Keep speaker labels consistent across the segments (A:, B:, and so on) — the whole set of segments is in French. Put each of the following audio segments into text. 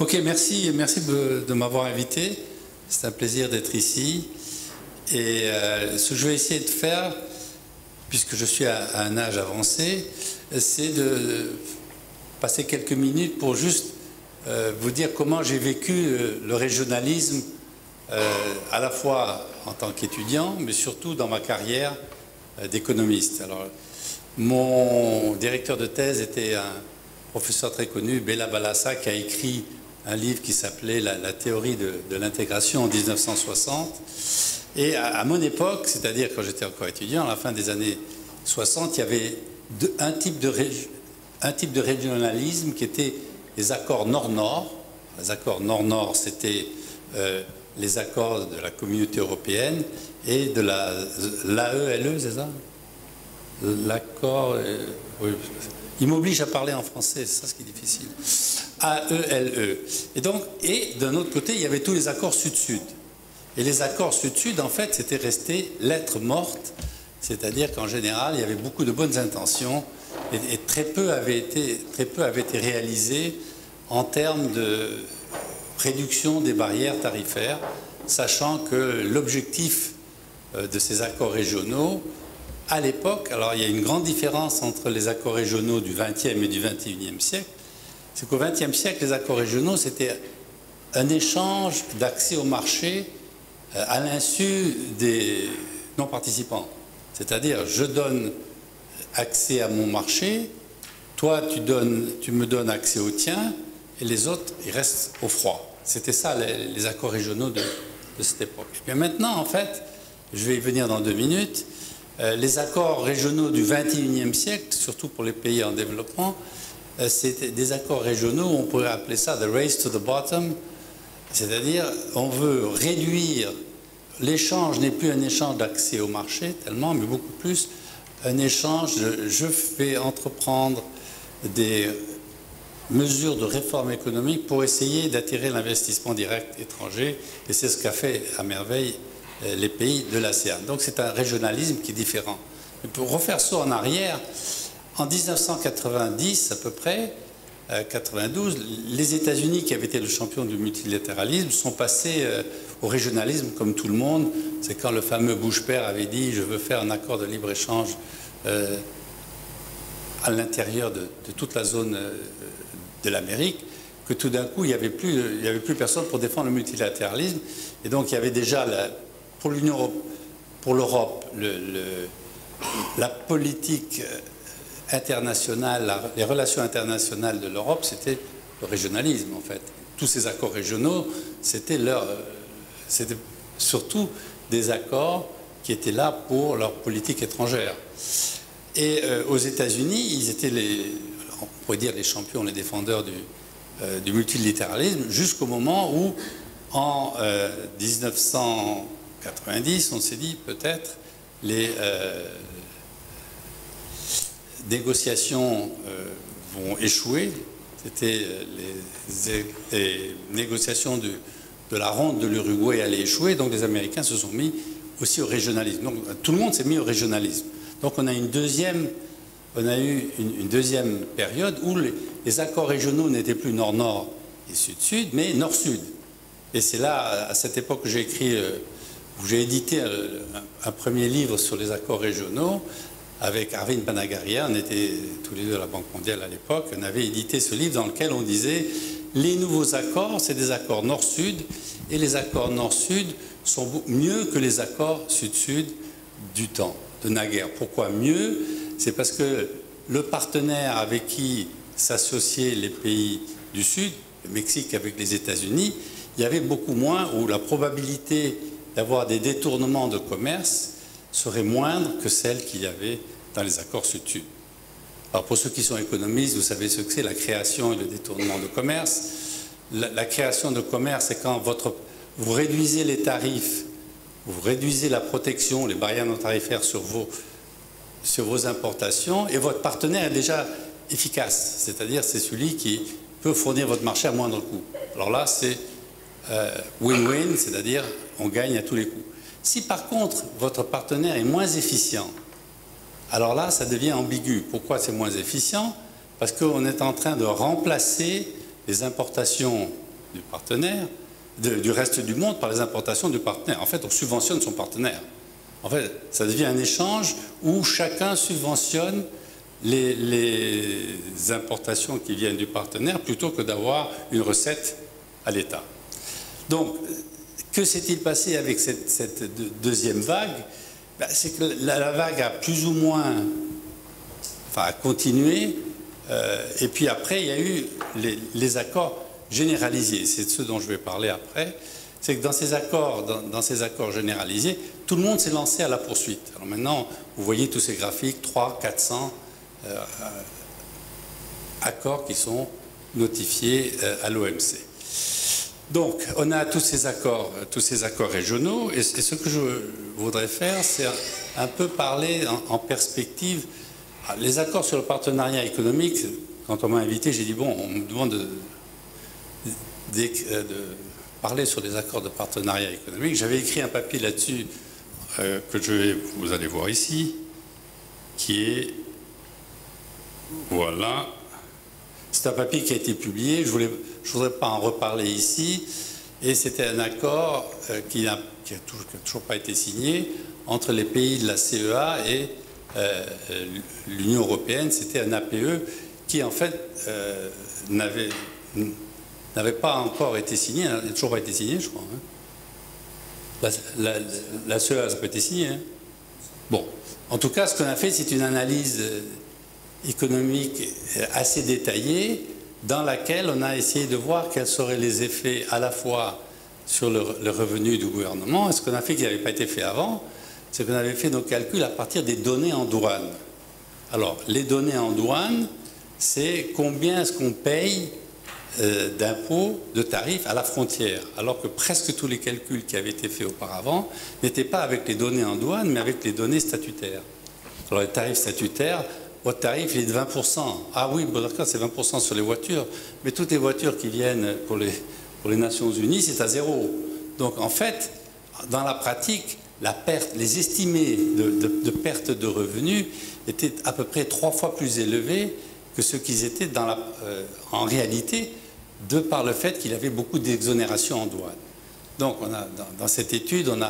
A: Ok, merci de m'avoir invité. C'est un plaisir d'être ici. Et ce que je vais essayer de faire, puisque je suis à un âge avancé, c'est de passer quelques minutes pour juste vous dire comment j'ai vécu le régionalisme, à la fois en tant qu'étudiant, mais surtout dans ma carrière d'économiste. Alors, mon directeur de thèse était un professeur très connu, Béla Balassa, qui a écrit un livre qui s'appelait la théorie de l'intégration en 1960. Et à mon époque, c'est-à-dire quand j'étais encore étudiant, à la fin des années 60, il y avait un type de régionalisme qui était les accords Nord-Nord. Les accords Nord-Nord, c'était les accords de la communauté européenne et de l'AELE, c'est ça? L'accord... oui, il m'oblige à parler en français, c'est ça ce qui est difficile. AELE. Et d'un autre côté, il y avait tous les accords Sud-Sud. Et les accords Sud-Sud, en fait, c'était resté lettre morte, c'est-à-dire qu'en général, il y avait beaucoup de bonnes intentions et très peu avait été réalisé en termes de réduction des barrières tarifaires, sachant que l'objectif de ces accords régionaux, à l'époque, alors il y a une grande différence entre les accords régionaux du XXe et du XXIe siècle, c'est qu'au XXe siècle, les accords régionaux, c'était un échange d'accès au marché à l'insu des non-participants. C'est-à-dire, je donne accès à mon marché, toi, tu me donnes accès au tien, et les autres, ils restent au froid. C'était ça, les accords régionaux de cette époque. Et bien maintenant, en fait, je vais y venir dans 2 minutes, les accords régionaux du XXIe siècle, surtout pour les pays en développement, c'est des accords régionaux, on pourrait appeler ça « the race to the bottom », c'est-à-dire on veut réduire, l'échange n'est plus un échange d'accès au marché tellement, mais beaucoup plus un échange de je vais entreprendre des mesures de réforme économique pour essayer d'attirer l'investissement direct étranger, et c'est ce qu'a fait à merveille les pays de l'ASEAN. Donc c'est un régionalisme qui est différent. Mais pour refaire ça en arrière, en 1990 à peu près, 92, les États-Unis, qui avaient été le champion du multilatéralisme, sont passés au régionalisme comme tout le monde. C'est quand le fameux Bush-père avait dit « je veux faire un accord de libre-échange à l'intérieur de toute la zone de l'Amérique », que tout d'un coup, il n'y avait plus personne pour défendre le multilatéralisme. Et donc, il y avait déjà, pour l'Union, pour l'Europe, la politique internationale, les relations internationales de l'Europe, c'était le régionalisme, en fait. Tous ces accords régionaux, c'était surtout des accords qui étaient là pour leur politique étrangère. Et aux États-Unis, ils étaient on pourrait dire les champions, les défendeurs du multilatéralisme, jusqu'au moment où, en 1990, on s'est dit peut-être les négociations vont échouer. C'était les négociations de la ronde de l'Uruguay allaient échouer, donc les Américains se sont mis aussi au régionalisme. Donc tout le monde s'est mis au régionalisme. Donc on a eu une deuxième période où les accords régionaux n'étaient plus nord-nord et sud-sud, mais nord-sud. Et c'est là, à cette époque, que j'ai écrit, où j'ai édité un premier livre sur les accords régionaux avec Arvind Banagarya. On était tous les deux à la Banque mondiale à l'époque. On avait édité ce livre dans lequel on disait les nouveaux accords, c'est des accords nord-sud, et les accords nord-sud sont mieux que les accords sud-sud du temps, de naguère. Pourquoi mieux? C'est parce que le partenaire avec qui s'associaient les pays du Sud, le Mexique avec les États-Unis, il y avait beaucoup moins, où la probabilité d'avoir des détournements de commerce serait moindre que celle qu'il y avait dans les accords Sud-Sud. Alors pour ceux qui sont économistes, vous savez ce que c'est la création et le détournement de commerce. La création de commerce, c'est quand vous réduisez les tarifs, vous réduisez la protection, les barrières non tarifaires sur vos importations, et votre partenaire est déjà efficace, c'est-à-dire c'est celui qui peut fournir votre marché à moindre coût. Alors là, c'est win-win, c'est-à-dire on gagne à tous les coups. Si par contre votre partenaire est moins efficient, alors là, ça devient ambigu. Pourquoi c'est moins efficient? Parce qu'on est en train de remplacer les importations du partenaire, du reste du monde par les importations du partenaire. En fait, on subventionne son partenaire. En fait, ça devient un échange où chacun subventionne les importations qui viennent du partenaire plutôt que d'avoir une recette à l'État. Donc, que s'est-il passé avec cette deuxième vague? Ben, c'est que la vague a plus ou moins continué, et puis après, il y a eu les accords généralisés. C'est de ceux dont je vais parler après. C'est que dans ces accords généralisés, tout le monde s'est lancé à la poursuite. Alors maintenant, vous voyez tous ces graphiques, 300, 400 accords qui sont notifiés à l'OMC. Donc, on a tous ces accords régionaux, et ce que je voudrais faire, c'est un peu parler en perspective. Les accords sur le partenariat économique, quand on m'a invité, j'ai dit, bon, on me demande de parler sur les accords de partenariat économique. J'avais écrit un papier là-dessus que vous allez voir ici, qui est, voilà, c'est un papier qui a été publié, je ne voudrais pas en reparler ici, et c'était un accord qui n'a toujours pas été signé entre les pays de la CEA et l'Union européenne. C'était un APE qui en fait n'avait pas encore été signé, il n'a toujours pas été signé, je crois. Hein. La CEA, ça n'a pas été signé. Hein. Bon, en tout cas, ce qu'on a fait, c'est une analyse économique assez détaillée dans laquelle on a essayé de voir quels seraient les effets à la fois sur le revenu du gouvernement. Et ce qu'on a fait qui n'avait pas été fait avant, c'est qu'on avait fait nos calculs à partir des données en douane. Alors, les données en douane, c'est combien est-ce qu'on paye d'impôts, de tarifs à la frontière, alors que presque tous les calculs qui avaient été faits auparavant n'étaient pas avec les données en douane, mais avec les données statutaires. Alors, les tarifs statutaires, votre tarif, il est de 20%. Ah oui, bon, d'accord, c'est 20% sur les voitures, mais toutes les voitures qui viennent pour les Nations Unies, c'est à zéro. Donc, en fait, dans la pratique, la perte, les estimés de perte de revenus étaient à peu près 3 fois plus élevés que ce qu'ils étaient en réalité, de par le fait qu'il y avait beaucoup d'exonérations en douane. Donc, dans cette étude, on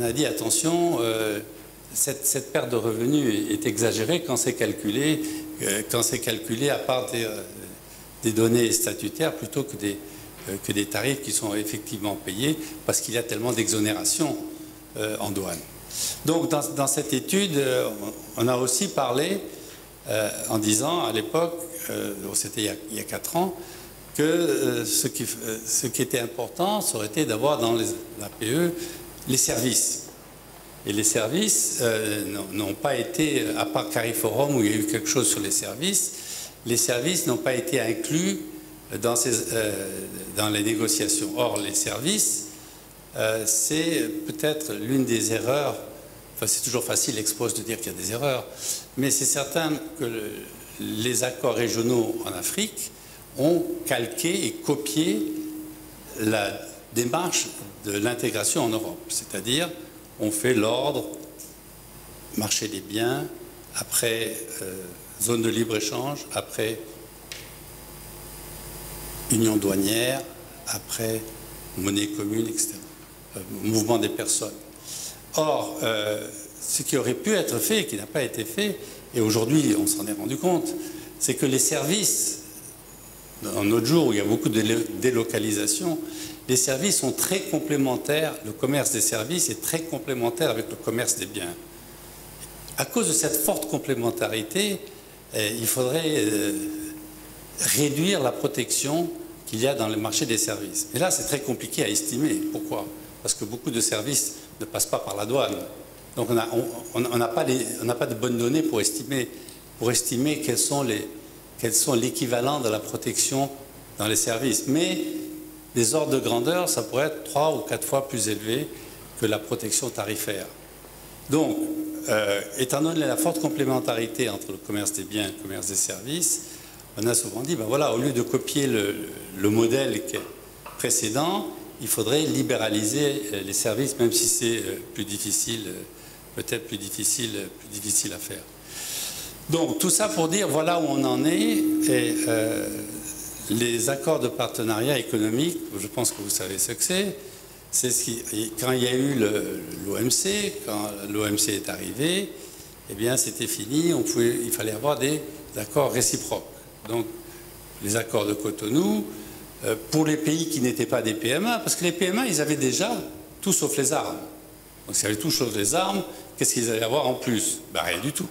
A: a dit, attention, cette perte de revenus est exagérée quand c'est calculé à part des données statutaires plutôt que des tarifs qui sont effectivement payés parce qu'il y a tellement d'exonérations en douane. Donc dans cette étude, on a aussi parlé en disant à l'époque, c'était il y a 4 ans, que ce qui était important, ça aurait été d'avoir dans l'APE les services. Et les services n'ont pas été, à part Cariforum où il y a eu quelque chose sur les services n'ont pas été inclus dans les négociations. Or, les services, c'est peut-être l'une des erreurs, enfin c'est toujours facile ex post de dire qu'il y a des erreurs, mais c'est certain que les accords régionaux en Afrique ont calqué et copié la démarche de l'intégration en Europe, c'est-à-dire on fait l'ordre, marché des biens, après zone de libre-échange, après union douanière, après monnaie commune, etc. Mouvement des personnes. Or, ce qui aurait pu être fait et qui n'a pas été fait, et aujourd'hui on s'en est rendu compte, c'est que les services, dans notre jour où il y a beaucoup de délocalisation, les services sont très complémentaires, le commerce des services est très complémentaire avec le commerce des biens. À cause de cette forte complémentarité, il faudrait réduire la protection qu'il y a dans le marché des services. Et là, c'est très compliqué à estimer. Pourquoi? Parce que beaucoup de services ne passent pas par la douane. Donc on n'a pas de bonnes données pour estimer quels sont l'équivalent de la protection dans les services. Mais les ordres de grandeur, ça pourrait être 3 ou 4 fois plus élevé que la protection tarifaire. Donc, étant donné la forte complémentarité entre le commerce des biens et le commerce des services, on a souvent dit, ben voilà, au lieu de copier le modèle précédent, il faudrait libéraliser les services, même si c'est plus difficile, peut-être plus difficile à faire. Donc, tout ça pour dire, voilà où on en est. Et les accords de partenariat économique, je pense que vous savez ce que c'est quand il y a eu l'OMC, quand l'OMC est arrivé, eh bien c'était fini, il fallait avoir des accords réciproques. Donc les accords de Cotonou, pour les pays qui n'étaient pas des PMA, parce que les PMA, ils avaient déjà tout sauf les armes. Donc s'ils avaient tout sauf les armes, qu'est-ce qu'ils allaient avoir en plus? Ben, rien du tout.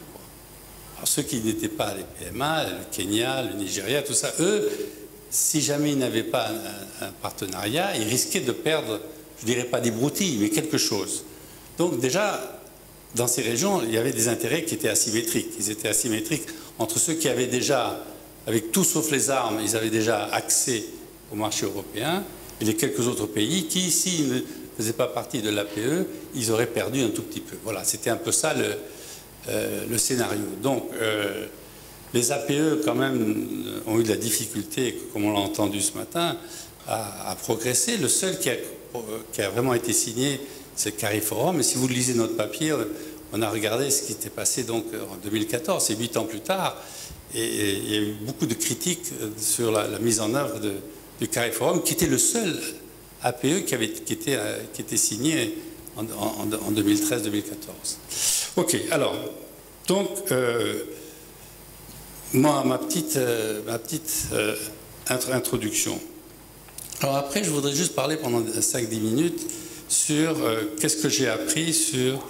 A: Alors ceux qui n'étaient pas les PMA, le Kenya, le Nigeria, tout ça, eux, si jamais ils n'avaient pas un partenariat, ils risquaient de perdre, je ne dirais pas des broutilles, mais quelque chose. Donc déjà, dans ces régions, il y avait des intérêts qui étaient asymétriques. Ils étaient asymétriques entre ceux qui avaient déjà, avec tout sauf les armes, ils avaient déjà accès au marché européen, et les quelques autres pays qui, s'ils ne faisaient pas partie de l'APE, ils auraient perdu un tout petit peu. Voilà, c'était un peu ça le scénario. Donc, les APE, quand même, ont eu de la difficulté, comme on l'a entendu ce matin, à progresser. Le seul qui a vraiment été signé, c'est le CARIFORUM. Et si vous lisez notre papier, on a regardé ce qui était passé donc, en 2014, c'est 8 ans plus tard. Et il y a eu beaucoup de critiques sur la mise en œuvre du CARIFORUM, qui était le seul APE qui était signé en 2013-2014. Ok, alors, donc, moi, ma petite introduction. Alors après, je voudrais juste parler pendant 5-10 minutes sur qu'est-ce que j'ai appris sur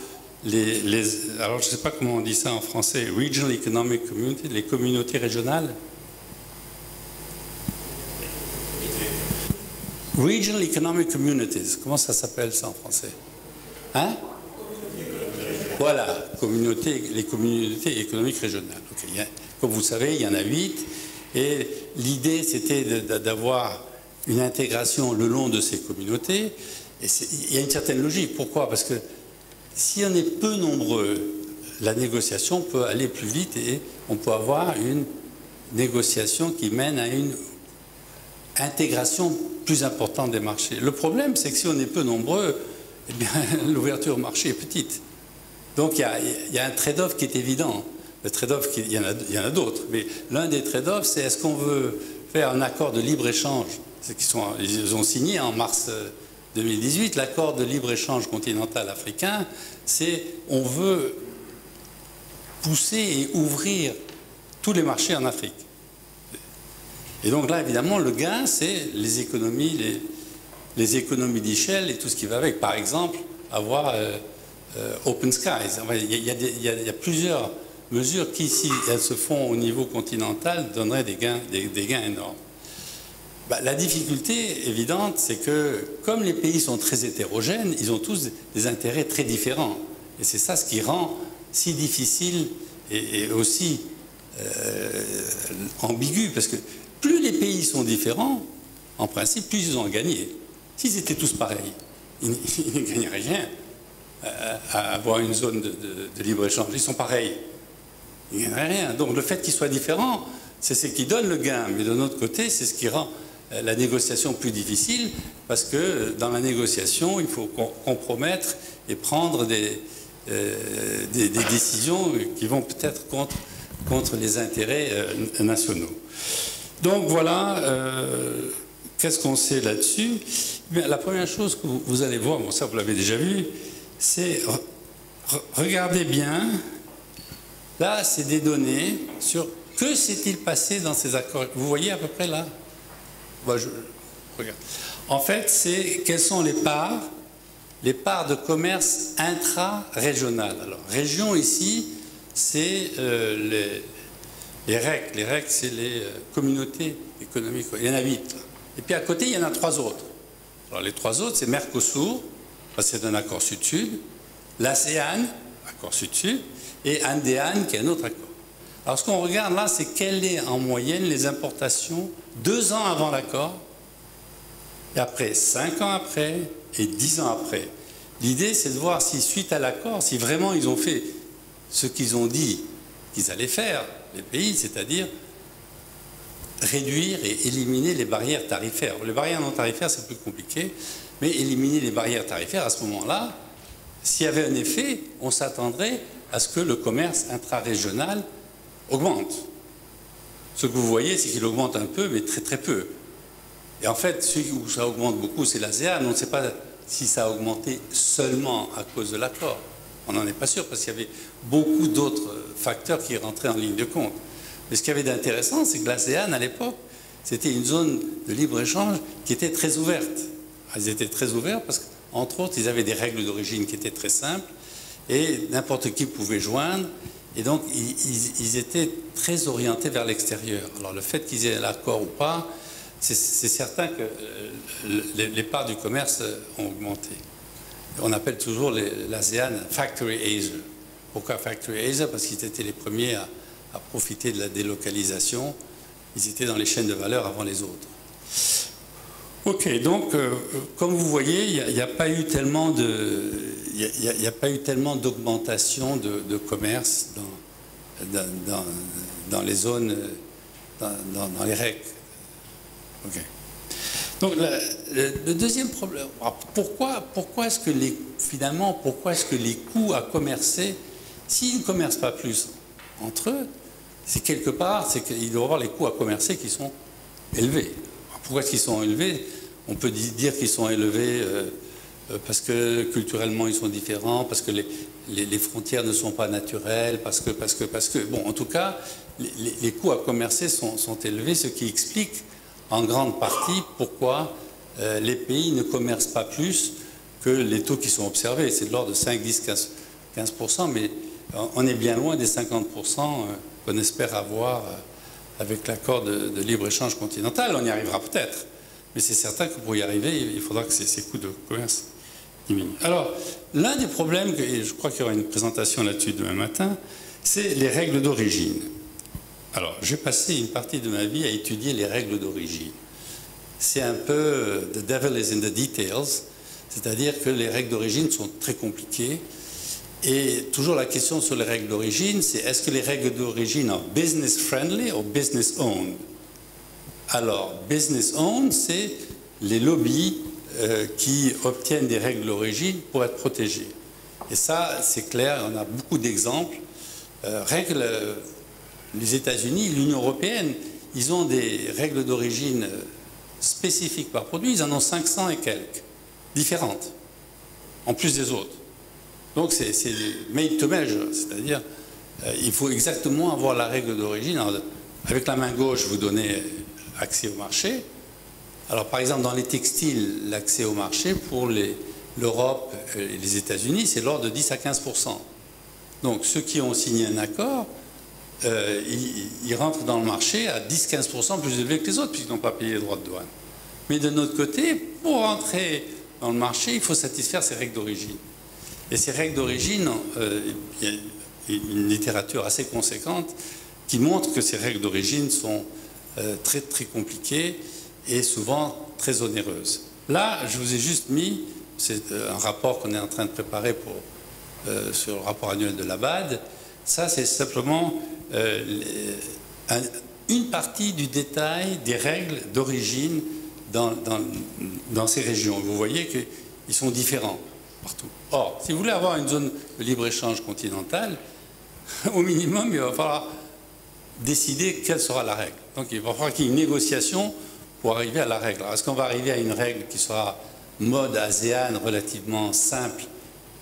A: alors je ne sais pas comment on dit ça en français, Regional Economic Community, les communautés régionales. Regional Economic Communities, comment ça s'appelle ça en français? Hein? Voilà, les communautés économiques régionales. Okay. Comme vous savez, il y en a 8, et l'idée c'était d'avoir une intégration le long de ces communautés, et il y a une certaine logique. Pourquoi? Parce que si on est peu nombreux, la négociation peut aller plus vite et on peut avoir une négociation qui mène à une intégration plus importante des marchés. Le problème, c'est que si on est peu nombreux, eh bien, l'ouverture au marché est petite. Donc il y a un trade-off qui est évident. Le trade-off, il y en a d'autres, mais l'un des trade-offs, c'est est-ce qu'on veut faire un accord de libre-échange? Ils ont signé en mars 2018 l'accord de libre-échange continental africain, c'est on veut pousser et ouvrir tous les marchés en Afrique. Et donc là, évidemment, le gain, c'est les économies d'échelle et tout ce qui va avec. Par exemple, avoir Open Skies. Il y a plusieurs mesures qui, si elles se font au niveau continental, donneraient des gains énormes. La difficulté évidente, c'est que comme les pays sont très hétérogènes, ils ont tous des intérêts très différents. Et c'est ça ce qui rend si difficile et aussi ambigu, parce que plus les pays sont différents, en principe, plus ils ont à gagner. S'ils étaient tous pareils, ils ne gagneraient rien à avoir une zone de libre-échange. Ils sont pareils, ils ne gagneraient rien. Donc le fait qu'ils soient différents, c'est ce qui donne le gain. Mais de notre côté, c'est ce qui rend la négociation plus difficile, parce que dans la négociation, il faut compromettre et prendre des décisions qui vont peut-être contre les intérêts nationaux. Donc voilà, qu'est-ce qu'on sait là-dessus? La première chose que vous allez voir, bon ça vous l'avez déjà vu, c'est, regardez bien, là c'est des données sur que s'est-il passé dans ces accords. Vous voyez à peu près là? Je regarde. En fait, c'est quelles sont les parts de commerce intra-régional. Alors, région ici, c'est les REC. Les REC, c'est les communautés économiques. Il y en a 8. Et puis à côté, il y en a 3 autres. Alors, les 3 autres, c'est Mercosur, c'est un accord sud-sud, l'ASEAN, accord sud-sud, et Andean, qui est un autre accord. Alors, ce qu'on regarde là, c'est quelle est en moyenne les importations 2 ans avant l'accord, et après 5 ans après, et 10 ans après. L'idée, c'est de voir si, suite à l'accord, si vraiment ils ont fait ce qu'ils ont dit qu'ils allaient faire, les pays, c'est-à-dire réduire et éliminer les barrières tarifaires. Les barrières non tarifaires, c'est plus compliqué, mais éliminer les barrières tarifaires, à ce moment-là, s'il y avait un effet, on s'attendrait à ce que le commerce intra-régional augmente. Ce que vous voyez, c'est qu'il augmente un peu, mais très très peu. Et en fait, celui où ça augmente beaucoup, c'est l'ASEAN. On ne sait pas si ça a augmenté seulement à cause de l'accord. On n'en est pas sûr, parce qu'il y avait beaucoup d'autres facteurs qui rentraient en ligne de compte. Mais ce qu'il y avait d'intéressant, c'est que l'ASEAN, à l'époque, c'était une zone de libre-échange qui était très ouverte. Ils étaient très ouverts parce qu'entre autres, ils avaient des règles d'origine qui étaient très simples et n'importe qui pouvait joindre. Et donc, ils étaient très orientés vers l'extérieur. Alors, le fait qu'ils aient l'accord ou pas, c'est certain que les parts du commerce ont augmenté. On appelle toujours l'ASEAN Factory Asia. Pourquoi Factory Asia? Parce qu'ils étaient les premiers à profiter de la délocalisation. Ils étaient dans les chaînes de valeur avant les autres. Ok, donc, comme vous voyez, il n'y a pas eu tellement d'augmentation de commerce dans les zones, dans les règles. Ok. Donc, le deuxième problème, pourquoi est-ce que les coûts à commercer, s'ils ne commercent pas plus entre eux, c'est quelque part, c'est qu'il doit y avoir les coûts à commercer qui sont élevés. Pourquoi est-ce qu'ils sont élevés? On peut dire qu'ils sont élevés parce que culturellement ils sont différents, parce que les frontières ne sont pas naturelles, parce que bon, en tout cas, les coûts à commercer sont élevés, ce qui explique en grande partie pourquoi les pays ne commercent pas plus que les taux qui sont observés. C'est de l'ordre de 5, 10, 15%, mais on est bien loin des 50% qu'on espère avoir avec l'accord de libre-échange continental. On y arrivera peut-être, mais c'est certain que pour y arriver, il faudra que ces coûts de commerce diminuent. Alors, l'un des problèmes, et je crois qu'il y aura une présentation là-dessus demain matin, c'est les règles d'origine. Alors, j'ai passé une partie de ma vie à étudier les règles d'origine. C'est un peu « the devil is in the details », c'est-à-dire que les règles d'origine sont très compliquées. Et toujours la question sur les règles d'origine, c'est est-ce que les règles d'origine sont business friendly ou business owned? Alors, business owned, c'est les lobbies qui obtiennent des règles d'origine pour être protégés. Et ça, c'est clair, on a beaucoup d'exemples. Les États-Unis, l'Union européenne, ils ont des règles d'origine spécifiques par produit, ils en ont 500 et quelques, différentes, en plus des autres. Donc c'est made to measure, c'est-à-dire il faut exactement avoir la règle d'origine. Avec la main gauche, vous donnez accès au marché. Alors par exemple, dans les textiles, l'accès au marché pour l'Europe et les États-Unis, c'est l'ordre de 10 à 15%. Donc ceux qui ont signé un accord, ils rentrent dans le marché à 10-15% plus élevé que les autres, puisqu'ils n'ont pas payé les droits de douane. Mais de notre côté, pour rentrer dans le marché, il faut satisfaire ces règles d'origine. Et ces règles d'origine, il y a une littérature assez conséquente qui montre que ces règles d'origine sont très très compliquées et souvent très onéreuses. Là, je vous ai juste mis, c'est un rapport qu'on est en train de préparer sur le rapport annuel de la BAD. Ça, c'est simplement une partie du détail des règles d'origine dans ces régions. Vous voyez qu'ils sont différents partout. Or, si vous voulez avoir une zone de libre-échange continentale, au minimum, il va falloir décider quelle sera la règle. Donc, il va falloir qu'il y ait une négociation pour arriver à la règle. Est-ce qu'on va arriver à une règle qui sera mode ASEAN relativement simple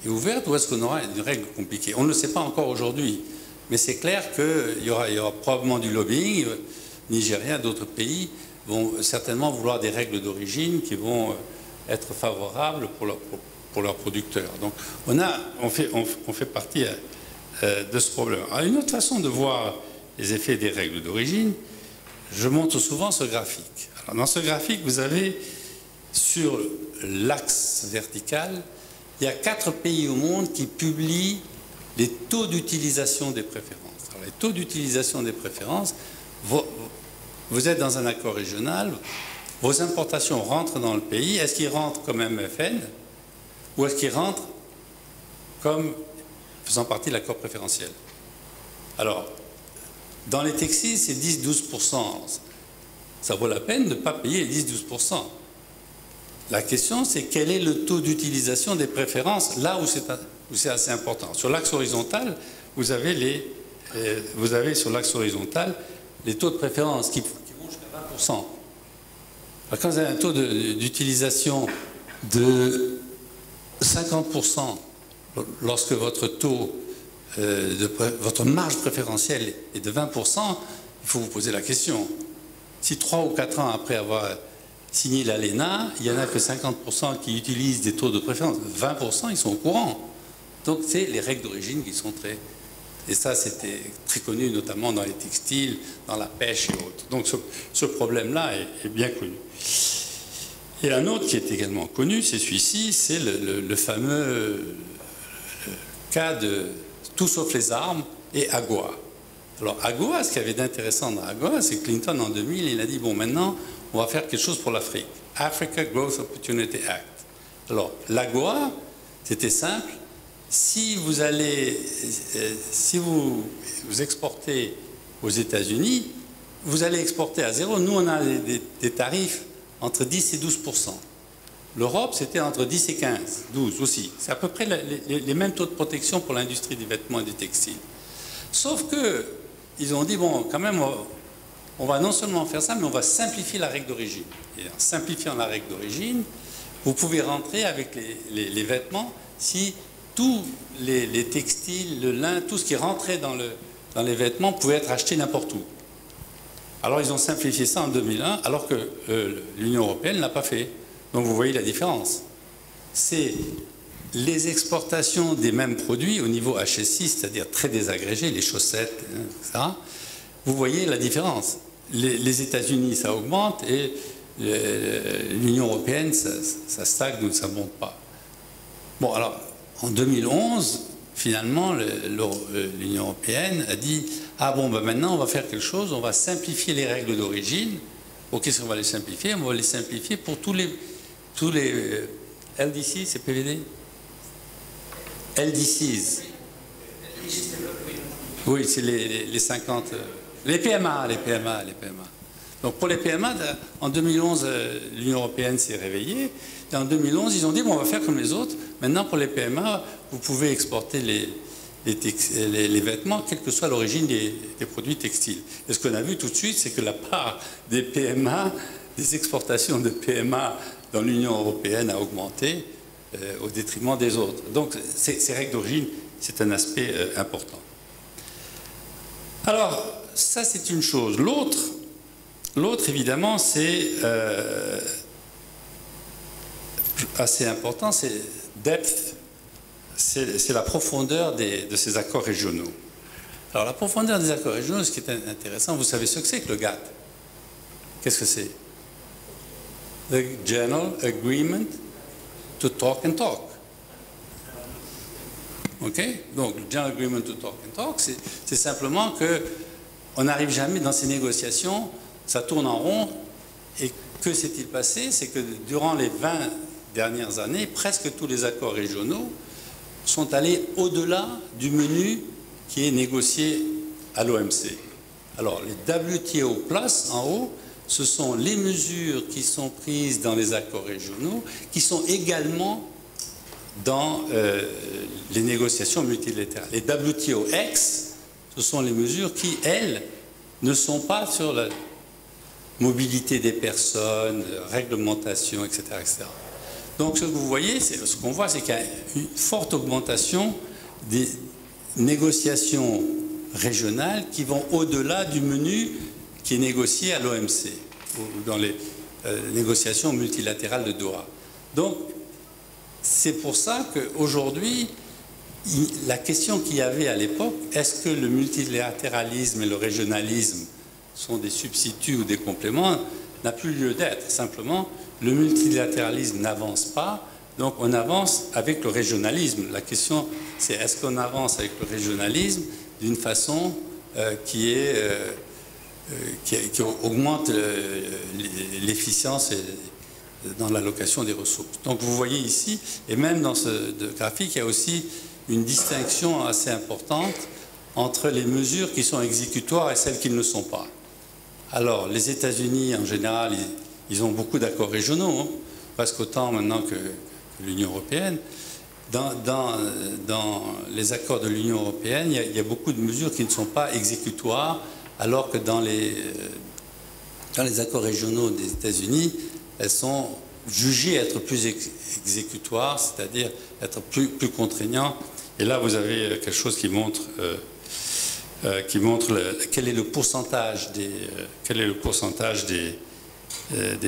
A: et ouverte, ou est-ce qu'on aura une règle compliquée? On ne le sait pas encore aujourd'hui, mais c'est clair qu'il y aura probablement du lobbying. Nigériens, d'autres pays vont certainement vouloir des règles d'origine qui vont être favorables pour leurs producteurs. Donc on fait partie de ce problème. Alors, une autre façon de voir les effets des règles d'origine, je montre souvent ce graphique. Alors, dans ce graphique, vous avez sur l'axe vertical, il y a 4 pays au monde qui publient les taux d'utilisation des préférences. Alors, les taux d'utilisation des préférences, vous êtes dans un accord régional, vos importations rentrent dans le pays. Est-ce qu'ils rentrent comme MFN ou est-ce qu'ils rentrent comme faisant partie de l'accord préférentiel? Alors, dans les textiles, c'est 10-12%. Ça vaut la peine de ne pas payer les 10-12%. La question, c'est quel est le taux d'utilisation des préférences là où c'est assez important. Sur l'axe horizontal, vous avez sur l'axe horizontal les taux de préférence qui vont jusqu'à 20%. Alors, quand vous avez un taux d'utilisation de 50%, lorsque votre votre marge préférentielle est de 20%, il faut vous poser la question. Si 3 ou 4 ans après avoir signé l'ALENA, il n'y en a que 50% qui utilisent des taux de préférence, 20% ils sont au courant. Donc c'est les règles d'origine qui sont très... Et ça c'était très connu notamment dans les textiles, dans la pêche et autres. Donc ce problème-là est bien connu. Et un autre qui est également connu, c'est celui-ci, c'est le fameux cas de tout sauf les armes et AGOA. Alors AGOA, ce qu'il y avait d'intéressant dans AGOA, c'est que Clinton en 2000, il a dit bon maintenant on va faire quelque chose pour l'Afrique. Africa Growth Opportunity Act. Alors l'AGOA, c'était simple. Si vous exportez aux États-Unis, vous allez exporter à zéro. Nous, on a des tarifs entre 10 et 12%. L'Europe, c'était entre 10 et 15, 12 aussi. C'est à peu près les mêmes taux de protection pour l'industrie du vêtement et du textile. Sauf que ils ont dit, bon, quand même, on va non seulement faire ça, mais on va simplifier la règle d'origine. Et en simplifiant la règle d'origine, vous pouvez rentrer avec les vêtements si tous les textiles, le lin, tout ce qui rentrait dans les vêtements pouvait être acheté n'importe où. Alors ils ont simplifié ça en 2001, alors que l'Union européenne ne l'a pas fait. Donc vous voyez la différence. C'est les exportations des mêmes produits au niveau HSI, c'est-à-dire très désagrégés, les chaussettes, etc. Vous voyez la différence. Les États-Unis, ça augmente et l'Union européenne, ça stagne ou ça ne monte pas. Bon, alors, en 2011, finalement, l'Union européenne a dit « Ah bon, ben maintenant, on va faire quelque chose, on va simplifier les règles d'origine. » Bon, qu'est-ce qu'on va les simplifier? On va les simplifier pour tous les LDC, c'est PVD? LDCs. Oui, c'est les 50... Les PMA. Donc pour les PMA, en 2011, l'Union européenne s'est réveillée. Et en 2011, ils ont dit, bon, on va faire comme les autres. Maintenant, pour les PMA, vous pouvez exporter les vêtements, quelle que soit l'origine des produits textiles. Et ce qu'on a vu tout de suite, c'est que la part des PMA, des exportations de PMA dans l'Union européenne a augmenté au détriment des autres. Donc ces règles d'origine, c'est un aspect important. Alors, ça c'est une chose. L'autre évidemment, c'est assez important, c'est depth, c'est la profondeur de ces accords régionaux. Alors la profondeur des accords régionaux, ce qui est intéressant, vous savez ce que c'est que le GATT? Qu'est-ce que c'est? The General Agreement to Talk and Talk. Ok? Donc, le General Agreement to Talk and Talk, c'est simplement qu'on n'arrive jamais dans ces négociations, ça tourne en rond, et que s'est-il passé? C'est que durant les 20 dernières années, presque tous les accords régionaux sont allés au-delà du menu qui est négocié à l'OMC. Alors, les WTO Plus, en haut, ce sont les mesures qui sont prises dans les accords régionaux, qui sont également dans les négociations multilatérales. Les WTO-X, ce sont les mesures qui, elles, ne sont pas sur la mobilité des personnes, réglementation, etc., etc. Donc, ce que vous voyez, ce qu'on voit, c'est qu'il y a une forte augmentation des négociations régionales qui vont au-delà du menu qui est négocié à l'OMC ou dans les négociations multilatérales de Doha. Donc, c'est pour ça qu'aujourd'hui, la question qu'il y avait à l'époque, est-ce que le multilatéralisme et le régionalisme sont des substituts ou des compléments, n'a plus lieu d'être. Simplement, le multilatéralisme n'avance pas, donc on avance avec le régionalisme. La question, c'est est-ce qu'on avance avec le régionalisme d'une façon qui augmente l'efficience dans l'allocation des ressources. Donc vous voyez ici, et même dans ce graphique, il y a aussi une distinction assez importante entre les mesures qui sont exécutoires et celles qui ne le sont pas. Alors, les États-Unis, en général, ils ont beaucoup d'accords régionaux, hein, presque autant maintenant que l'Union européenne. Dans les accords de l'Union européenne, il y a beaucoup de mesures qui ne sont pas exécutoires, alors que dans les accords régionaux des États-Unis, elles sont jugées être plus exécutoires, c'est-à-dire être plus contraignants. Et là, vous avez quelque chose qui montre quel est le pourcentage des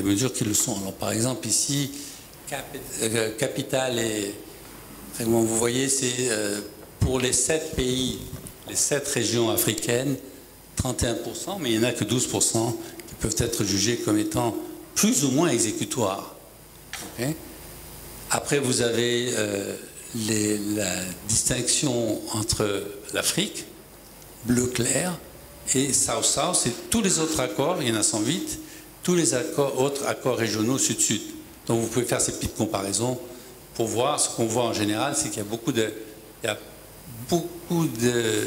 A: mesures qui le sont. Alors, par exemple, ici, capital et, comment vous voyez, c'est pour les 7 pays, les 7 régions africaines, 31%, mais il n'y en a que 12% qui peuvent être jugés comme étant plus ou moins exécutoires. Okay. Après, vous avez la distinction entre l'Afrique, bleu clair, et South-South, c'est tous les autres accords, il y en a 108, tous les autres accords régionaux Sud-Sud. Donc vous pouvez faire ces petites comparaisons pour voir. Ce qu'on voit en général, c'est qu'il y a beaucoup de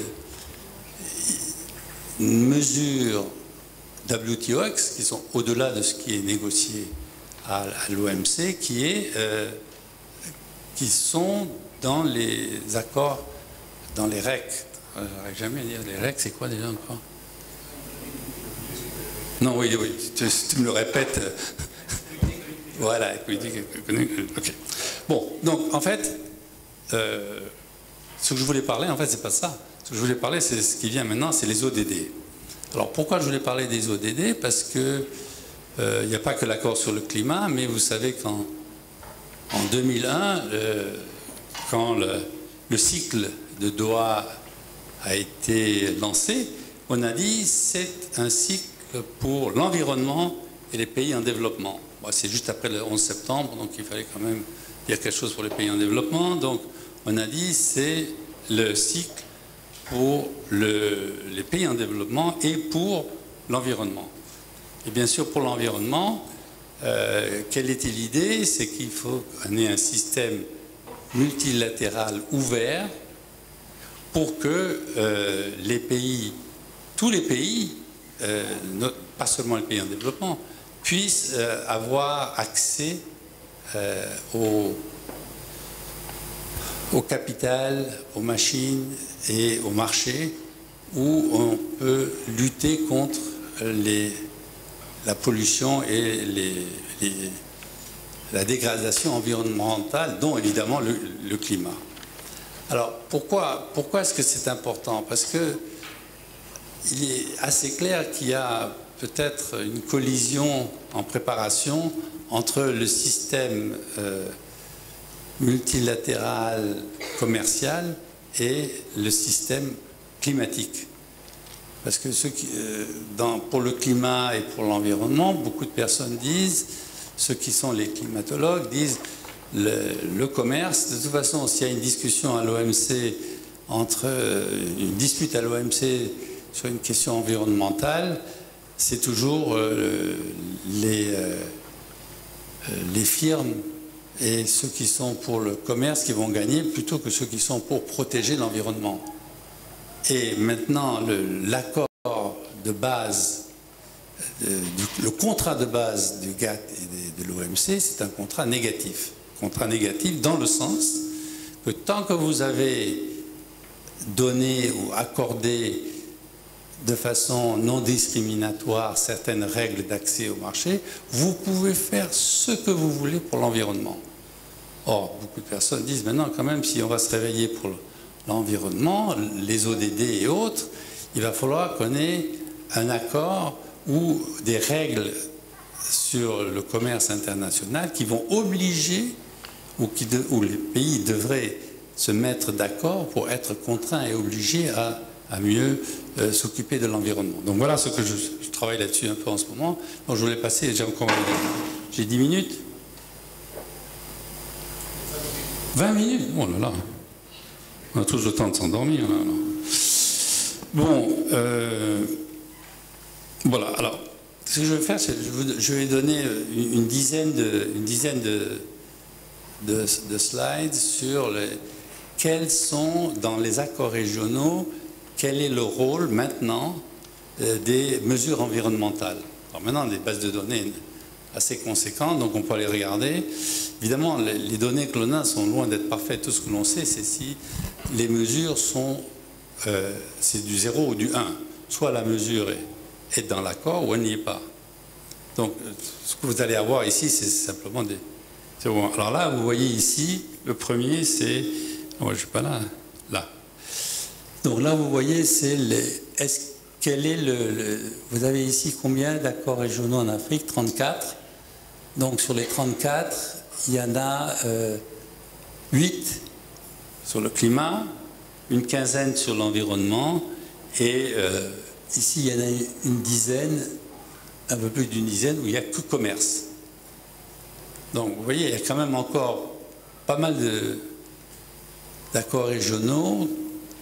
A: mesures WTOX qui sont au-delà de ce qui est négocié à l'OMC, qui sont dans les accords, dans les REC. Je n'arrive jamais à dire les REC, c'est quoi déjà encore? Non, oui, tu me le répètes. Voilà, ok. Bon, donc en fait, ce que je voulais parler, en fait, c'est pas ça. Ce que je voulais parler, c'est ce qui vient maintenant, c'est les ODD. Alors pourquoi je voulais parler des ODD? Parce que il n'y a pas que l'accord sur le climat, mais vous savez qu'en 2001, quand le cycle de Doha a été lancé, on a dit c'est un cycle pour l'environnement et les pays en développement. Bon, c'est juste après le 11 septembre, donc il fallait quand même dire quelque chose pour les pays en développement. Donc on a dit c'est le cycle pour les pays en développement et pour l'environnement. Et bien sûr, pour l'environnement, quelle était l'idée? C'est qu'il faut qu'on ait un système multilatéral ouvert pour que les pays, tous les pays, pas seulement les pays en développement, puissent avoir accès au capital, aux machines et au marché où on peut lutter contre la pollution et la dégradation environnementale, dont évidemment le climat. Alors pourquoi est-ce que c'est important? Parce que il est assez clair qu'il y a peut-être une collision en préparation entre le système multilatéral commercial et le système climatique. Parce que pour le climat et pour l'environnement, beaucoup de personnes disent, ceux qui sont les climatologues disent, le commerce, de toute façon, s'il y a une discussion à l'OMC, une dispute à l'OMC sur une question environnementale, c'est toujours les firmes et ceux qui sont pour le commerce qui vont gagner plutôt que ceux qui sont pour protéger l'environnement. Et maintenant, l'accord de base, le contrat de base du GATT et de l'OMC, c'est un contrat négatif. Contrat négatif dans le sens que tant que vous avez donné ou accordé de façon non discriminatoire certaines règles d'accès au marché, vous pouvez faire ce que vous voulez pour l'environnement. Or, beaucoup de personnes disent maintenant quand même, si on va se réveiller pour l'environnement, les ODD et autres, il va falloir qu'on ait un accord ou des règles sur le commerce international qui vont obliger, où les pays devraient se mettre d'accord pour être contraints et obligés à mieux s'occuper de l'environnement. Donc voilà ce que je travaille là-dessus un peu en ce moment. Donc je voulais passer, j'ai 10 minutes. 20 minutes. Oh là là. On a tous le temps de s'endormir. Bon, voilà. Alors, ce que je vais faire, c'est je vais donner une dizaine de slides sur quels sont, dans les accords régionaux, quel est le rôle maintenant des mesures environnementales. Alors maintenant, des bases de données assez conséquentes, donc on peut aller regarder. Évidemment, les données que l'on a sont loin d'être parfaites. Tout ce que l'on sait, c'est si les mesures sont c'est du 0 ou du 1. soit la mesure est dans l'accord ou elle n'y est pas. Donc, ce que vous allez avoir ici, c'est simplement des... Bon. Alors là, vous voyez ici, le premier, c'est... Oh, je ne suis pas là. Là. Donc là, vous voyez, c'est les... Quel est vous avez ici combien d'accords régionaux en Afrique? 34. Donc sur les 34, il y en a 8 sur le climat, une quinzaine sur l'environnement, et ici, il y en a une dizaine, un peu plus d'une dizaine, où il n'y a que commerce. Donc, vous voyez, il y a quand même encore pas mal d'accords régionaux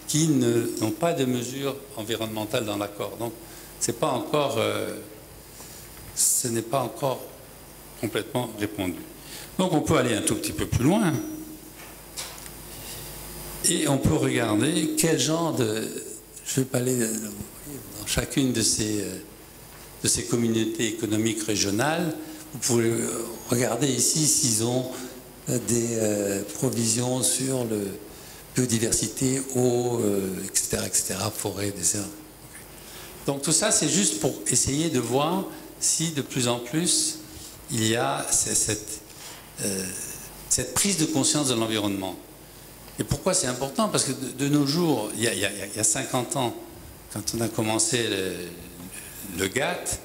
A: qui n'ont pas de mesures environnementales dans l'accord. Donc, ce n'est pas encore complètement répondu. Donc, on peut aller un tout petit peu plus loin et on peut regarder quel genre de... Je vais pas aller dans chacune de ces communautés économiques régionales. Vous pouvez regarder ici s'ils ont des provisions sur la biodiversité, eau, etc., forêt, désert. Donc tout ça, c'est juste pour essayer de voir si de plus en plus il y a cette prise de conscience de l'environnement. Et pourquoi c'est important? Parce que de nos jours, il y a 50 ans, quand on a commencé le GATT,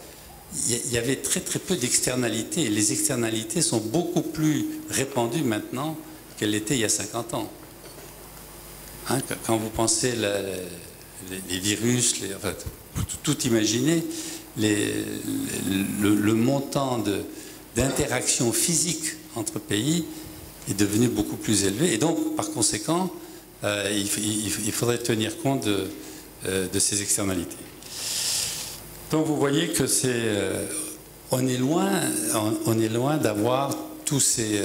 A: il y avait très très peu d'externalités. Les externalités sont beaucoup plus répandues maintenant qu'elles l'étaient il y a 50 ans. Hein, quand vous pensez les virus, enfin, tout imaginer, le montant d'interaction physique entre pays est devenu beaucoup plus élevé. Et donc, par conséquent, il faudrait tenir compte de ces externalités. Donc vous voyez que on est loin d'avoir toutes ces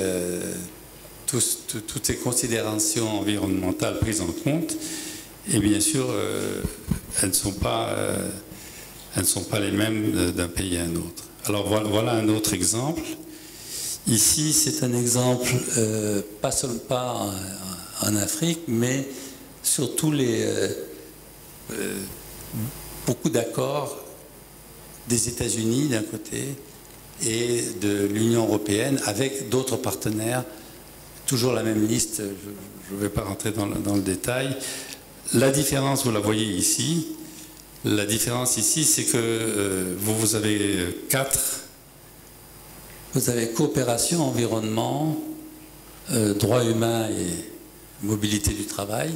A: considérations environnementales prises en compte. Et bien sûr, elles ne sont pas les mêmes d'un pays à un autre. Alors voilà un autre exemple. Ici, c'est un exemple, pas seulement pas en Afrique, mais sur tous beaucoup d'accords des États-Unis d'un côté et de l'Union européenne avec d'autres partenaires. Toujours la même liste, je ne vais pas rentrer dans le détail. La différence, vous la voyez ici. La différence ici, c'est que vous avez 4. Vous avez coopération, environnement, droits humains et mobilité du travail.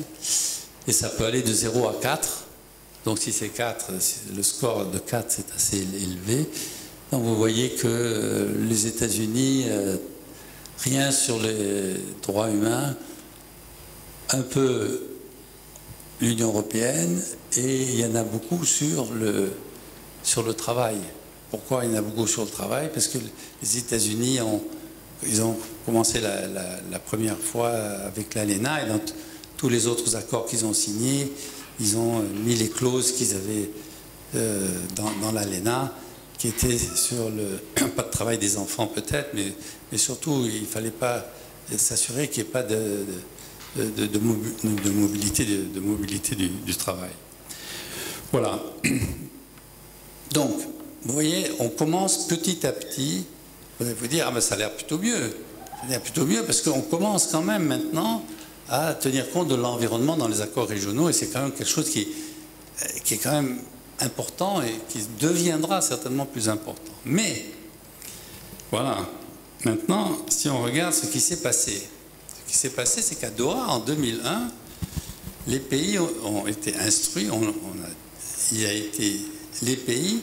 A: Et ça peut aller de 0 à 4. Donc si c'est 4, le score de 4 c'est assez élevé. Donc vous voyez que les États-Unis, rien sur les droits humains, un peu l'Union européenne, et il y en a beaucoup sur le travail. Pourquoi il y en a beaucoup sur le travail? Parce que les États-Unis ont commencé la première fois avec l'ALENA, et dans tous les autres accords qu'ils ont signés, ils ont mis les clauses qu'ils avaient dans l'ALENA, qui étaient sur pas de travail des enfants peut-être, mais surtout il ne fallait pas s'assurer qu'il n'y ait pas de mobilité du travail. Voilà. Donc, vous voyez, on commence petit à petit. Vous allez vous dire, ah ben ça a l'air plutôt mieux. Ça a l'air plutôt mieux parce qu'on commence quand même maintenant à tenir compte de l'environnement dans les accords régionaux, et c'est quand même quelque chose qui est quand même important et qui deviendra certainement plus important. Mais, voilà, maintenant, si on regarde ce qui s'est passé, c'est qu'à Doha, en 2001, les pays ont été instruits, les pays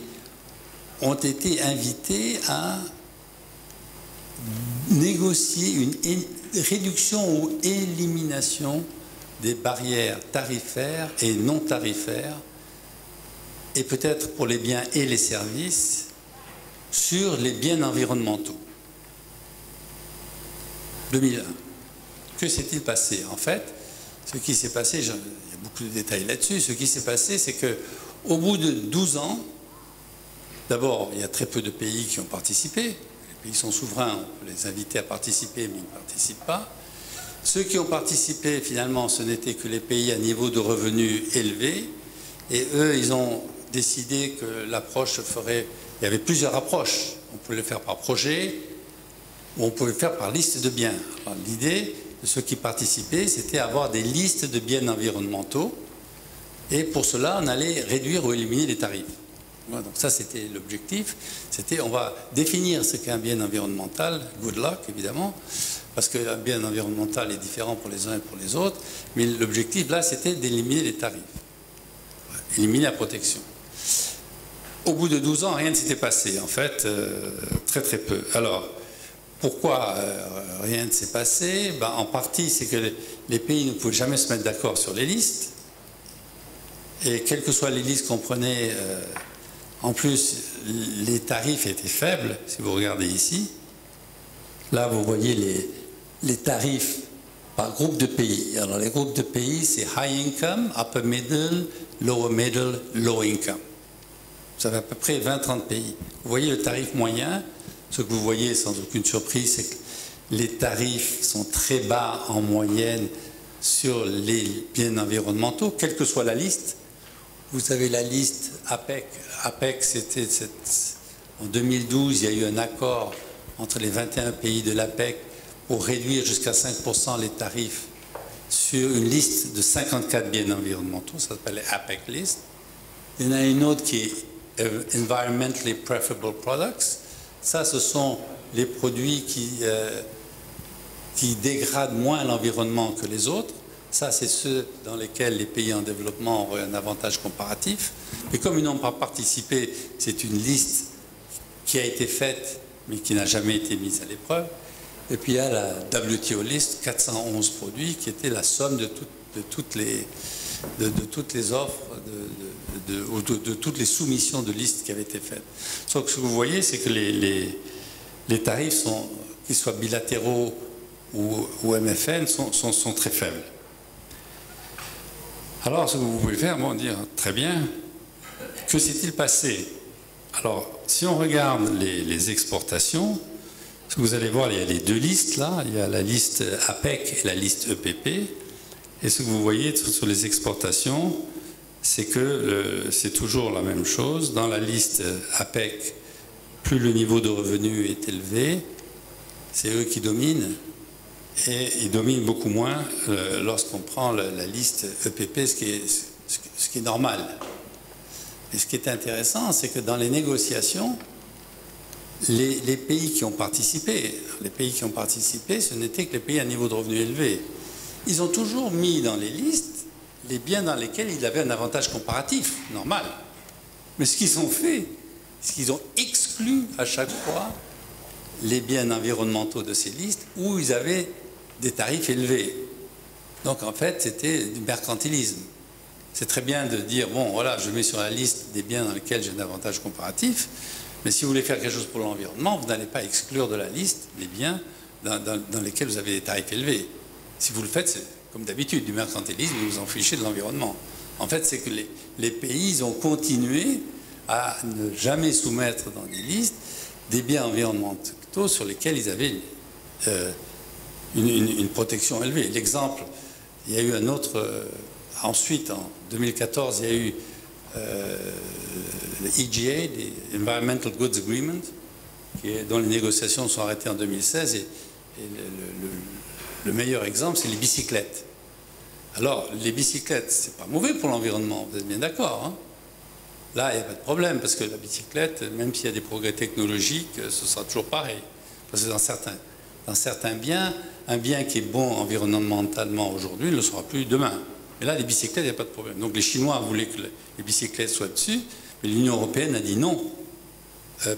A: ont été invités à négocier une réduction ou élimination des barrières tarifaires et non tarifaires, et peut-être pour les biens et les services, sur les biens environnementaux. 2001. Que s'est-il passé? En fait, ce qui s'est passé, il y a beaucoup de détails là-dessus, ce qui s'est passé, c'est qu'au bout de 12 ans, d'abord, il y a très peu de pays qui ont participé. Les pays sont souverains, on peut les inviter à participer, mais ils ne participent pas. Ceux qui ont participé, finalement, ce n'étaient que les pays à niveau de revenus élevé, et eux, ils ont décidé que l'approche se ferait... Il y avait plusieurs approches. On pouvait le faire par projet ou on pouvait le faire par liste de biens. L'idée de ceux qui participaient, c'était avoir des listes de biens environnementaux. Et pour cela, on allait réduire ou éliminer les tarifs. Voilà, donc ça, c'était l'objectif. C'était, on va définir ce qu'est un bien environnemental. Good luck, évidemment, parce qu'un bien environnemental est différent pour les uns et pour les autres. Mais l'objectif, là, c'était d'éliminer les tarifs. Éliminer la protection. Au bout de 12 ans, rien ne s'était passé, en fait, très très peu. Alors, pourquoi rien ne s'est passé? En partie, c'est que les pays ne pouvaient jamais se mettre d'accord sur les listes. Et quelles que soient les listes qu'on prenait, en plus, les tarifs étaient faibles, si vous regardez ici. Là, vous voyez les tarifs par groupe de pays. Alors, les groupes de pays, c'est high income, upper middle, lower middle, low income. Vous avez à peu près 20-30 pays. Vous voyez le tarif moyen. Ce que vous voyez sans aucune surprise, c'est que les tarifs sont très bas en moyenne sur les biens environnementaux, quelle que soit la liste. Vous avez la liste APEC. APEC, c'était en 2012, il y a eu un accord entre les 21 pays de l'APEC pour réduire jusqu'à 5% les tarifs sur une liste de 54 biens environnementaux. Ça s'appelle APEC List. Il y en a une autre qui est Environmentally Preferable Products. Ça, ce sont les produits qui dégradent moins l'environnement que les autres. Ça, c'est ceux dans lesquels les pays en développement auraient un avantage comparatif. Et comme ils n'ont pas participé, c'est une liste qui a été faite, mais qui n'a jamais été mise à l'épreuve. Et puis il y a la WTO List, 411 produits, qui était la somme de toutes les offres, de toutes les soumissions de listes qui avaient été faites. Donc ce que vous voyez, c'est que les tarifs, qu'ils soient bilatéraux ou MFN, sont très faibles. Alors, ce que vous pouvez faire, dire très bien, que s'est-il passé? Alors, si on regarde les exportations, ce que vous allez voir, il y a les deux listes là, il y a la liste APEC et la liste EPP. Et ce que vous voyez sur les exportations, c'est que c'est toujours la même chose. Dans la liste APEC, plus le niveau de revenu est élevé, c'est eux qui dominent. Et ils dominent beaucoup moins lorsqu'on prend la liste EPP, ce qui est normal. Et ce qui est intéressant, c'est que dans les négociations, les pays qui ont participé, ce n'étaient que les pays à niveau de revenu élevé. Ils ont toujours mis dans les listes les biens dans lesquels ils avaient un avantage comparatif, normal. Mais ce qu'ils ont fait, c'est qu'ils ont exclu à chaque fois les biens environnementaux de ces listes où ils avaient des tarifs élevés. Donc en fait, c'était du mercantilisme. C'est très bien de dire, bon voilà, je mets sur la liste des biens dans lesquels j'ai un avantage comparatif, mais si vous voulez faire quelque chose pour l'environnement, vous n'allez pas exclure de la liste les biens dans lesquels vous avez des tarifs élevés. Si vous le faites, c'est comme d'habitude, du mercantilisme, vous vous en fichez de l'environnement. En fait, c'est que les pays ont continué à ne jamais soumettre dans des listes des biens environnementaux sur lesquels ils avaient une protection élevée. L'exemple, il y a eu un autre... ensuite, en 2014, il y a eu le EGA, Environmental Goods Agreement, dont les négociations sont arrêtées en 2016. Et le meilleur exemple, c'est les bicyclettes. Alors, les bicyclettes, c'est pas mauvais pour l'environnement, vous êtes bien d'accord, hein? Là, il n'y a pas de problème, parce que la bicyclette, même s'il y a des progrès technologiques, ce sera toujours pareil. Parce que dans certains biens, un bien qui est bon environnementalement aujourd'hui ne le sera plus demain. Mais là, les bicyclettes, il n'y a pas de problème. Donc les Chinois voulaient que les bicyclettes soient dessus, mais l'Union européenne a dit non,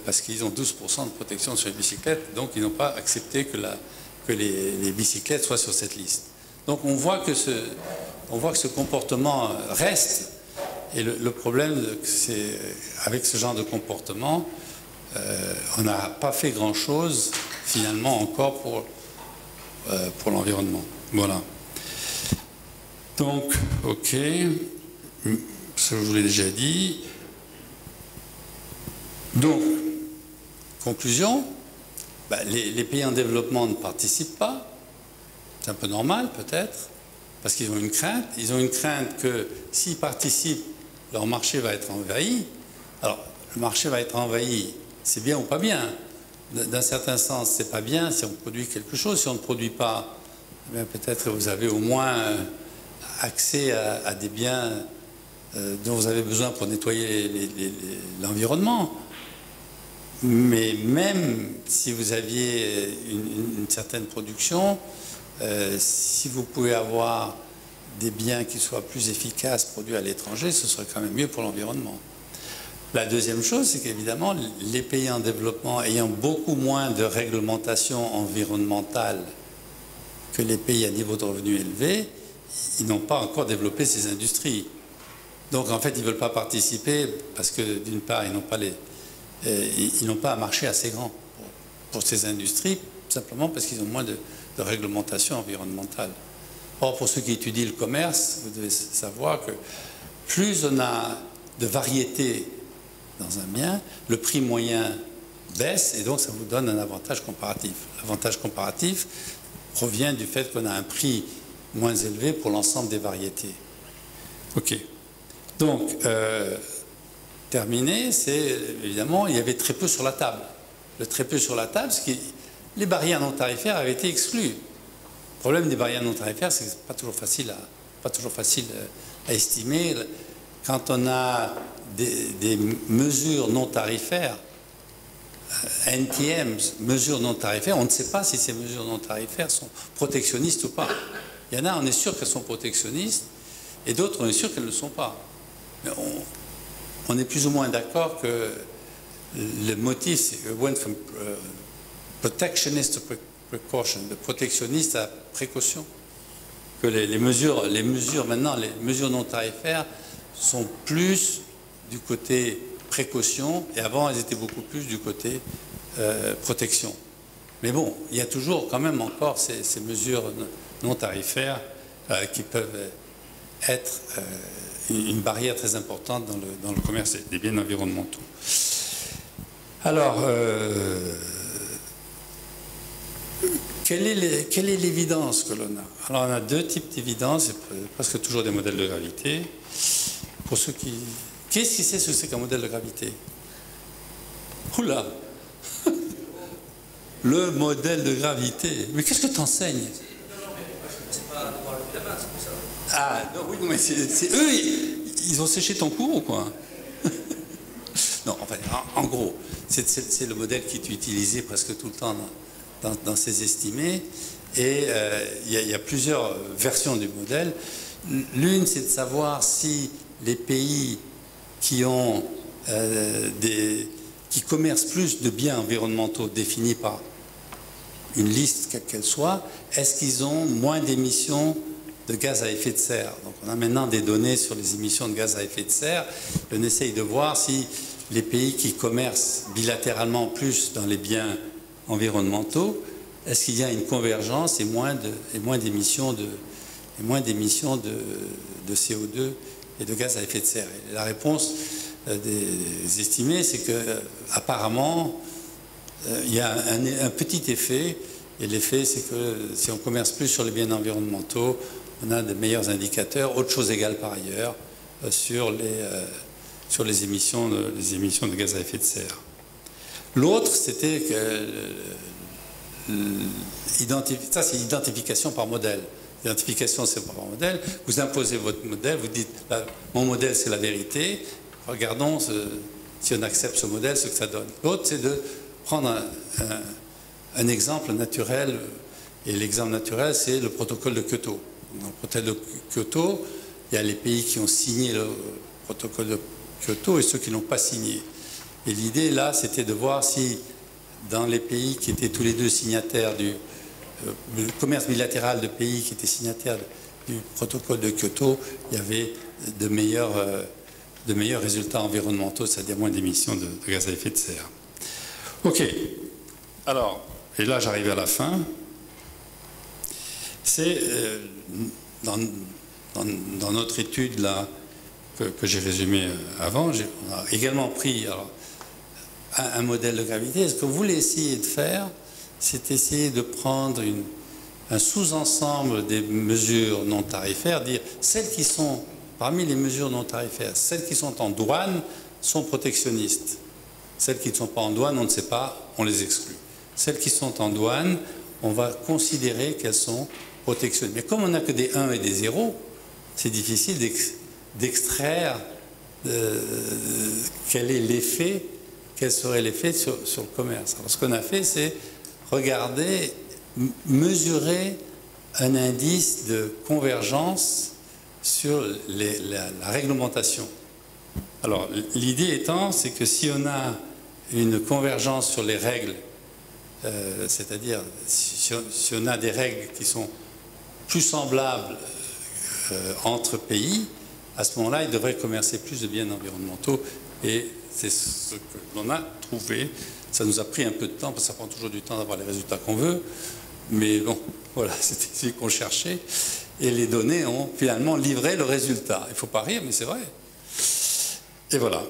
A: parce qu'ils ont 12% de protection sur les bicyclettes, donc ils n'ont pas accepté que les bicyclettes soient sur cette liste. Donc on voit que ce comportement reste, et le problème, c'est avec ce genre de comportement, on n'a pas fait grand-chose, finalement, encore pour l'environnement. Voilà. Donc, ok, ça je vous l'ai déjà dit. Donc, conclusion, les pays en développement ne participent pas. C'est un peu normal peut-être, parce qu'ils ont une crainte. Ils ont une crainte que s'ils participent, leur marché va être envahi. Alors, le marché va être envahi, c'est bien ou pas bien? D'un certain sens, c'est pas bien si on produit quelque chose. Si on ne produit pas, eh peut-être que vous avez au moins accès à des biens dont vous avez besoin pour nettoyer l'environnement. Mais même si vous aviez une certaine production, si vous pouvez avoir des biens qui soient plus efficaces produits à l'étranger, ce serait quand même mieux pour l'environnement. La deuxième chose, c'est qu'évidemment, les pays en développement ayant beaucoup moins de réglementation environnementale que les pays à niveau de revenus élevé, ils n'ont pas encore développé ces industries. Donc en fait, ils ne veulent pas participer parce que d'une part, ils n'ont pas un marché assez grand pour ces industries, simplement parce qu'ils ont moins de réglementation environnementale. Or, pour ceux qui étudient le commerce, vous devez savoir que plus on a de variété dans un bien, le prix moyen baisse et donc ça vous donne un avantage comparatif. L'avantage comparatif provient du fait qu'on a un prix moins élevé pour l'ensemble des variétés. Ok. Donc, terminé, c'est évidemment, il y avait très peu sur la table. Le très peu sur la table, c'est que les barrières non tarifaires avaient été exclues. Le problème des barrières non tarifaires, c'est que ce n'est pas toujours facile à estimer. Quand on a des mesures non tarifaires, NTM, mesures non tarifaires, on ne sait pas si ces mesures non tarifaires sont protectionnistes ou pas. Il y en a, on est sûr qu'elles sont protectionnistes, et d'autres, on est sûr qu'elles ne le sont pas. Mais on est plus ou moins d'accord que le motif, c'est went from protectionist to precaution, de protectionniste à précaution. Que les mesures maintenant, les mesures non tarifaires sont plus du côté précaution, et avant elles étaient beaucoup plus du côté protection. Mais bon, il y a toujours quand même encore ces mesures non tarifaires qui peuvent être une barrière très importante dans le commerce des biens environnementaux. Alors, quelle est l'évidence que l'on a? Alors, on a deux types d'évidence, c'est presque toujours des modèles de gravité. Pour ceux qui... Qu'est-ce qui sait ce que c'est qu'un modèle de gravité? Oula! Le modèle de gravité. Mais qu'est-ce que tu enseignes? Ah, non, oui, mais c'est eux, ils ont séché ton cours ou quoi? Non, enfin, en gros, c'est le modèle qui est utilisé presque tout le temps dans ces estimés. Et il y a plusieurs versions du modèle. L'une, c'est de savoir si les pays qui commercent plus de biens environnementaux définis par une liste quelle qu'elle soit, est-ce qu'ils ont moins d'émissions de gaz à effet de serre? Donc on a maintenant des données sur les émissions de gaz à effet de serre. On essaye de voir si les pays qui commercent bilatéralement plus dans les biens environnementaux, est-ce qu'il y a une convergence et moins d'émissions de CO2 et de gaz à effet de serre? Et la réponse des estimés, c'est que apparemment il y a un petit effet, et l'effet, c'est que si on commerce plus sur les biens environnementaux, on a de meilleurs indicateurs, autre chose égale par ailleurs, sur les émissions de gaz à effet de serre. L'autre, c'était que ça, c'est l'identification par modèle. L'identification, c'est par modèle. Vous imposez votre modèle, vous dites mon modèle, c'est la vérité. Regardons si on accepte ce modèle, ce que ça donne. L'autre, c'est de prendre un exemple naturel. Et l'exemple naturel, c'est le protocole de Kyoto. Dans le protocole de Kyoto, il y a les pays qui ont signé le protocole de Kyoto et ceux qui ne l'ont pas signé. Et l'idée, là, c'était de voir si, dans les pays qui étaient tous les deux signataires du commerce bilatéral de pays qui étaient signataires du protocole de Kyoto, il y avait de meilleurs résultats environnementaux, c'est-à-dire moins d'émissions de gaz à effet de serre. Ok. Alors, et là, j'arrive à la fin. C'est dans notre étude là que j'ai résumée avant, on a également pris un modèle de gravité. Ce que vous voulez essayer de faire, c'est essayer de prendre un sous-ensemble des mesures non tarifaires, dire celles qui sont parmi les mesures non tarifaires, celles qui sont en douane sont protectionnistes. Celles qui ne sont pas en douane, on ne sait pas, on les exclut. Celles qui sont en douane, on va considérer qu'elles sont protectionnistes. Mais comme on n'a que des 1 et des 0, c'est difficile d'extraire quel est l'effet, quel serait l'effet sur le commerce. Alors ce qu'on a fait, c'est regarder, mesurer un indice de convergence sur la réglementation. Alors l'idée étant, c'est que si on a une convergence sur les règles, c'est-à-dire si on a des règles qui sont plus semblables entre pays, à ce moment-là, ils devraient commercer plus de biens environnementaux, et c'est ce que l'on a trouvé. Ça nous a pris un peu de temps, parce que ça prend toujours du temps d'avoir les résultats qu'on veut, mais bon, voilà, c'était ce qu'on cherchait, et les données ont finalement livré le résultat. Il ne faut pas rire, mais c'est vrai. Et voilà.